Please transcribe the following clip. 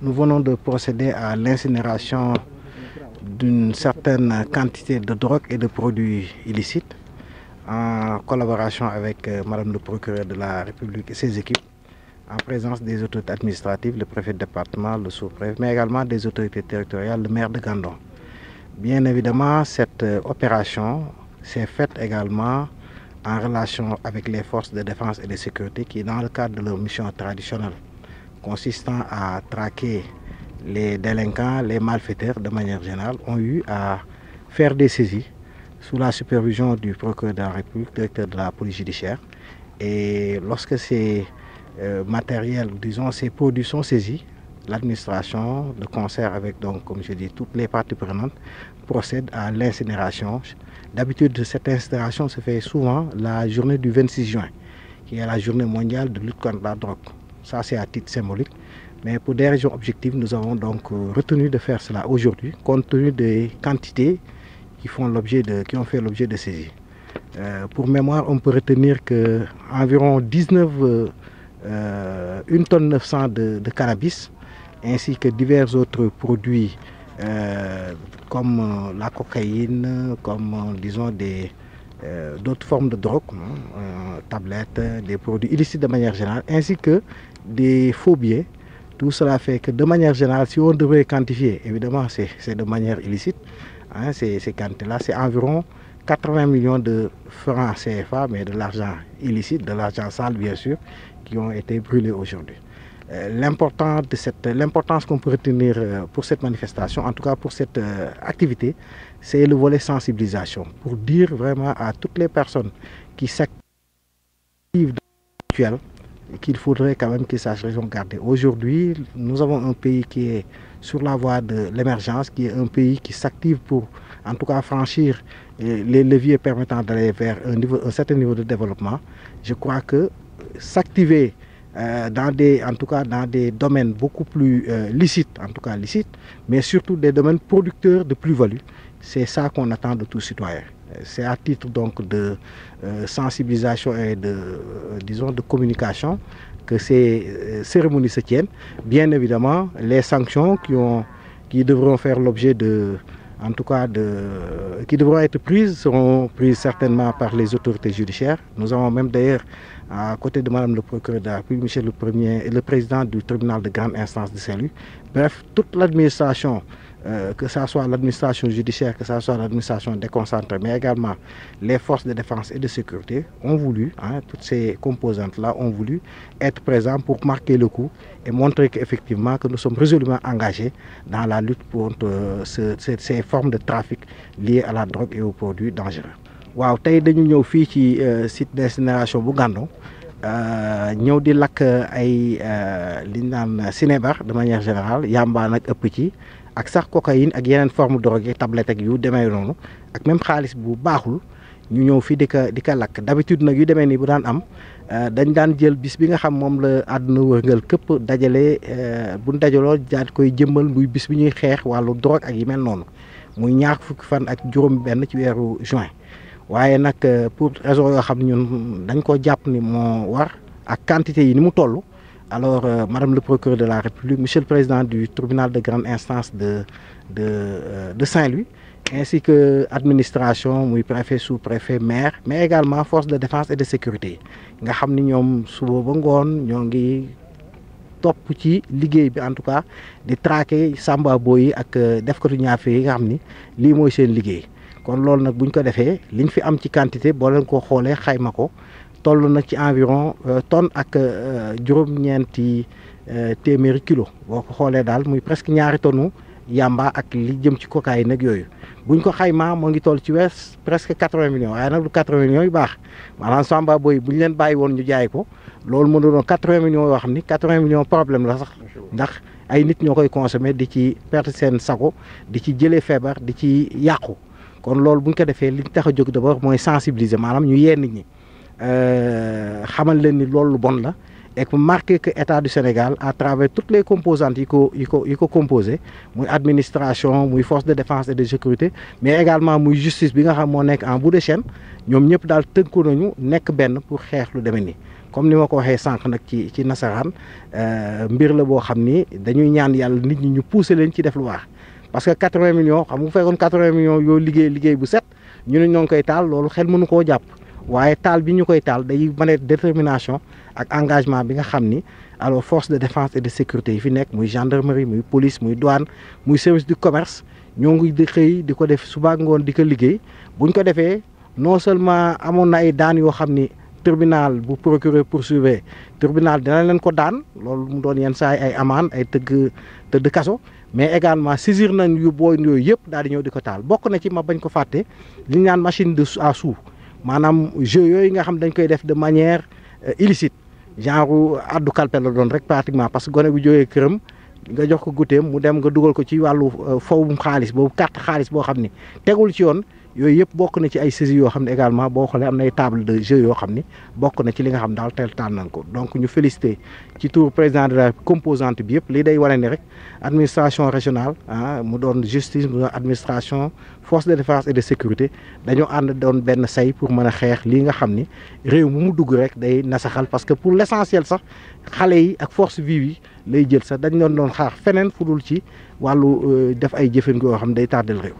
nous venons de procéder à l'incinération d'une certaine quantité de drogue et de produits illicites en collaboration avec Madame le procureur de la République et ses équipes, en présence des autorités administratives, le préfet de département, le sous-préfet, mais également des autorités territoriales, le maire de Gandon. Bien évidemment, cette opération s'est faite également en relation avec les forces de défense et de sécurité qui, dans le cadre de leur mission traditionnelle, consistant à traquer les délinquants, les malfaiteurs de manière générale, ont eu à faire des saisies sous la supervision du procureur de la République, directeur de la police judiciaire. Et lorsque ces matériels, disons, ces produits sont saisis, l'administration, de concert avec, donc, comme je dis, toutes les parties prenantes, procède à l'incinération. D'habitude, cette incinération se fait souvent la journée du 26 juin, qui est la journée mondiale de lutte contre la drogue. Ça, c'est à titre symbolique. Mais pour des raisons objectives, nous avons donc retenu de faire cela aujourd'hui, compte tenu des quantités qui ont fait l'objet de saisies. Pour mémoire, on peut retenir qu'environ 1 tonne 900 de cannabis, ainsi que divers autres produits comme la cocaïne, comme disons d'autres formes de drogue, tablettes, des produits illicites de manière générale, ainsi que des faux billets. Tout cela fait que de manière générale, si on devrait quantifier, évidemment c'est de manière illicite, hein, ces quantités-là, c'est environ 80 millions de francs CFA, mais de l'argent illicite, de l'argent sale bien sûr, qui ont été brûlés aujourd'hui. L'importance qu'on peut retenir pour cette manifestation, en tout cas pour cette activité, c'est le volet sensibilisation, pour dire vraiment à toutes les personnes qui s'activent dans l'actuel qu'il faudrait quand même qu'ils sachent raison garder. Aujourd'hui, nous avons un pays qui est sur la voie de l'émergence, qui est un pays qui s'active pour, en tout cas, franchir les leviers permettant d'aller vers un certain niveau de développement. Je crois que s'activer dans des domaines beaucoup plus licites, mais surtout des domaines producteurs de plus-value, c'est ça qu'on attend de tout citoyen. C'est à titre donc de sensibilisation et de communication que ces cérémonies se tiennent. Bien évidemment, les sanctions qui devront faire l'objet qui devront être prises seront prises certainement par les autorités judiciaires. Nous avons même d'ailleurs, à côté de Madame le procureur de la République, Michel le Premier et le président du tribunal de grande instance de Saint-Louis, bref, toute l'administration, que ce soit l'administration judiciaire, que ce soit l'administration déconcentrée, mais également les forces de défense et de sécurité ont voulu, toutes ces composantes-là ont voulu être présents pour marquer le coup et montrer qu'effectivement que nous sommes résolument engagés dans la lutte contre ces formes de trafic liées à la drogue et aux produits dangereux. Waaw, tey dañu ñëw fii ci site d'incinération bu Gandon ñëw di lakk ay li ñu naan sinébar de manière générale, yamba nag ëpp ci, ak sax cocaïne ak yeneen forme de drogue, tablette ak yu demee noonu, ak même xaalis bu baaxul ñu ñëw fii di ko lakk. D'habitude nag yu demee nii bu daan am dañ daan jël bis bi nga xam moom la àdduna wërngal këpp dajale bu ñu dajaloo daal koy jëmmal muy bis bi ñuy xeex wàllu drogue ak yi mel noonu, muy ñaar fukki fan ak juróom-benn ci weeru juin. waaye nag pour raison yoo xam ne ñun dañ ko jàpp ni moo war ak quantité yi ni mu toll, alors Madame le procureur de la République, Monsieur le président du tribunal de grande instance de Saint-Louis, ainsi que administration, muy préfet, sous-préfet, maire, mais également force de défense et de sécurité nga xam ni ñoom suba ba ngoon ñoo ngi topp ci liggéey bi, en tout cas di traquer samba boy yi ak defkatu ñaafe yi nga xam ni lii mooy seen liggéey. kon loolu nag buñ ko defee liñ fi am ci quantité boo leen ko xoolee xayma ko toll na ci environ tonne ak juróom-ñeenti téeméeri kilo boo ko xoolee daal muy presque ñaari tonnes yamba ak li jëm ci cocaïne nag yooyu buñ ko xaymaa moo ngi toll ci presque 80 millions, waaye nag lu 80 millions yu baax maanaam samba boy buñ leen bàyyi woon ñu jaay ko loolu mën doon 80 millions yoo xam ni 80 millions problème la sax, ndax ay nit ñoo koy consommer di ci perte seen sago, di ci jëlee feebar, di ci yàqu. kon loolu bu ñu ko defee li ñu tax a jóg d'abord mooy sensibiliser, maanaam ñu yee nit ñi xamal leen ni loolu lu bon la, et que marquer que état du Sénégal à travers toutes les composantes yi ko composé, muy administration, muy force de défense et de sécurité, mais également muy justice bi nga xam moo nekk en bout de chaîne, ñoom ñëpp daal tënku nañu nekk benn pour xeex lu demee nii. comme ni ma ko waxee sànq nag ci nasaraan mbir la boo xam ni dañuy ñaan yàlla nit ñi ñu pousser leen ci def lu baax parce que 80 millions xam nga fekkoon 80 millions yoo liggéey bu set ñu ne ñoo ngi koy taal loolu xel mënu koo jàpp waaye taal bi ñu koy taal day mën détermination ak engagement bi nga xam ni alors force de défense et de sécurité yi fi nekk muy gendarmerie muy police muy douane muy service du commerce ñoo ngi di xëy di ko def suba ngoon di ko liggéey buñ ko defee non seulement amoon na ay daan yoo xam ni tribunal bu procureur poursuivre tribunal dina leen ko daan loolu mu doon yenn saa ay amende ay tëdd kaso mais également saisir nañ yu booy yooyu yëpp daal di ñëw di ko taal bokk na ci ma bañ ko fàtte li ñu naan machine à sous maanaam jeu yooyu nga xam dañ koy def de manière illicite genre addu kalpe la doon rek pratiquement parce que gone bu jógee këram nga jox ko gutéem mu dem nga dugal ko ci wàllu fowum xaalis boobu carte xaalis boo xam ni tegul ci yoon yooyu yëpp bokk na ci ay saisies yoo xam ne également boo xoolee am na ay table de jeu yoo xam ni bokk na ci li nga xam daal teel taal nañ ko donc ñu félicité ci tour président de la composante bi yëpp lii day wane ni rek administration régionale mu doon justice mu doon administration force de défense et de sécurité dañoo ànd doon benn say pour mën a xeex lii nga xam ni réew mu dugg rek day nasaxal parce que pour l' essentiel sax xale yi ak force vive yi lay jël sax dañ doon xaar feneen fu dul ci wàllu def ay jëfandikoo yoo xam day tardel réew.